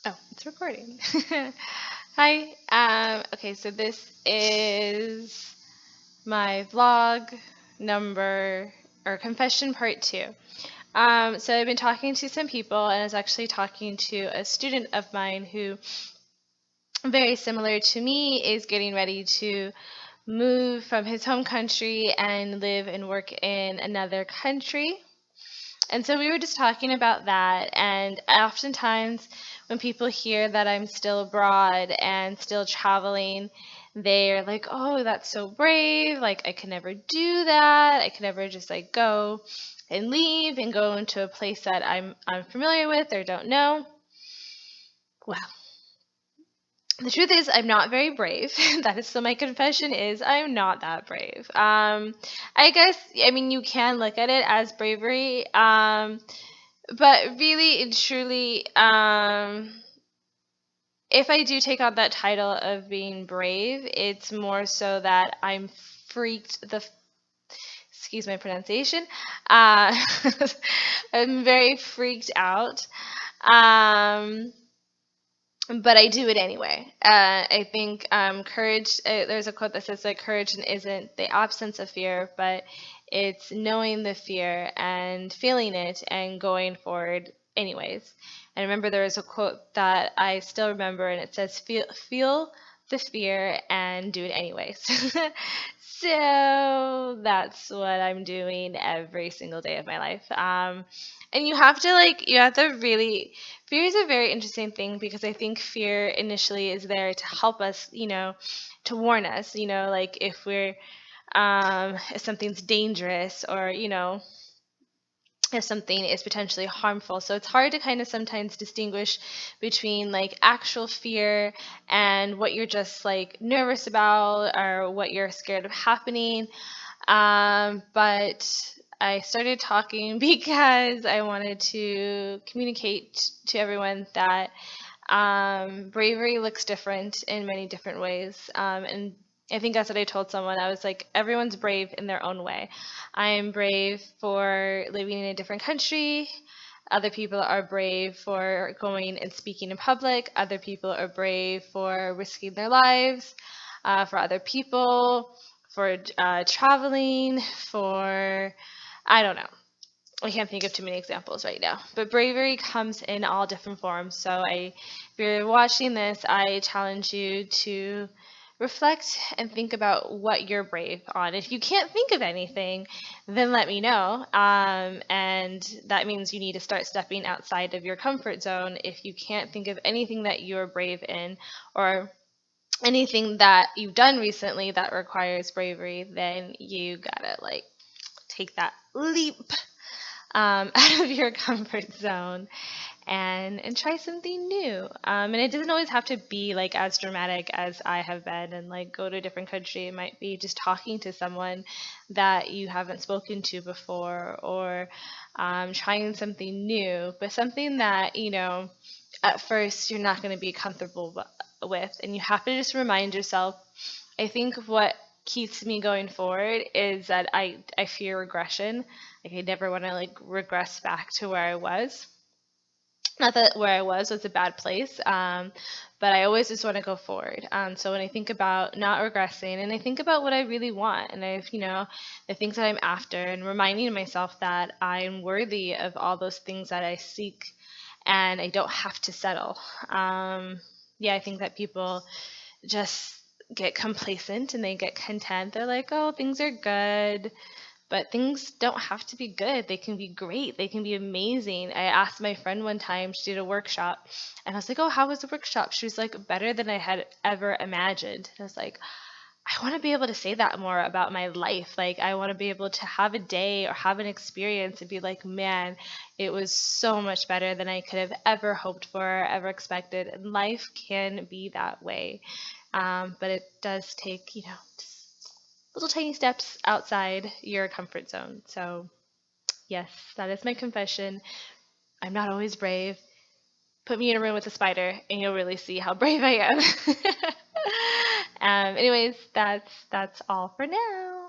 Oh, it's recording. Hi. Okay, so this is my vlog number or confession part two. So I've been talking to some people, and I was actually talking to a student of mine who, very similar to me, is getting ready to move from his home country and live and work in another country. And so we were just talking about that. And oftentimes, when people hear that I'm still abroad and still traveling, they're like, oh, that's so brave. Like, I could never do that. I could never just like go and leave and go into a place that I'm unfamiliar with or don't know. Well, the truth is, I'm not very brave. That is so. My confession is, I'm not that brave. I guess, I mean, you can look at it as bravery. But really and truly, if I do take on that title of being brave, it's more so that I'm freaked the excuse my pronunciation. Uh, I'm very freaked out. Um, but I do it anyway. I think courage, there's a quote that says that courage isn't the absence of fear, but it's knowing the fear and feeling it and going forward anyways. And remember, there is a quote that I still remember, and it says, feel the fear and do it anyways. So that's what I'm doing every single day of my life. And you have to really, fear is a very interesting thing because I think fear initially is there to help us, to warn us, like if something's dangerous or, if something is potentially harmful. So it's hard to kind of sometimes distinguish between like actual fear and what you're just like nervous about or what you're scared of happening. But I started talking because I wanted to communicate to everyone that bravery looks different in many different ways. And I think that's what I told someone. I was like, everyone's brave in their own way. I am brave for living in a different country. Other people are brave for going and speaking in public. Other people are brave for risking their lives for other people, for traveling, for, I don't know. I can't think of too many examples right now, but bravery comes in all different forms. So if you're watching this, I challenge you to reflect and think about what you're brave on. If you can't think of anything, then let me know. And that means you need to start stepping outside of your comfort zone. If you can't think of anything that you're brave in, or anything that you've done recently that requires bravery, then you gotta like take that leap out of your comfort zone and try something new. And it doesn't always have to be like as dramatic as I have been and like go to a different country. It might be just talking to someone that you haven't spoken to before, or trying something new, but something that, at first you're not going to be comfortable with. And you have to just remind yourself, I think what keeps me going forward is that I fear regression. Like I never want to like regress back to where I was. Not that where I was a bad place, but I always just want to go forward. So when I think about not regressing, and I think about what I really want, and the things that I'm after, and reminding myself that I'm worthy of all those things that I seek, and I don't have to settle. Yeah, I think that people just get complacent and they get content. They're like, oh, things are good. But things don't have to be good. They can be great. They can be amazing. I asked my friend one time, she did a workshop, and I was like, oh, how was the workshop? She was like, better than I had ever imagined. And I was like, I want to be able to say that more about my life. Like, I want to be able to have a day or have an experience and be like, man, it was so much better than I could have ever hoped for, ever expected. And life can be that way. But it does take, just little tiny steps outside your comfort zone. So, yes, that is my confession. I'm not always brave. Put me in a room with a spider, and you'll really see how brave I am. Anyways, that's all for now.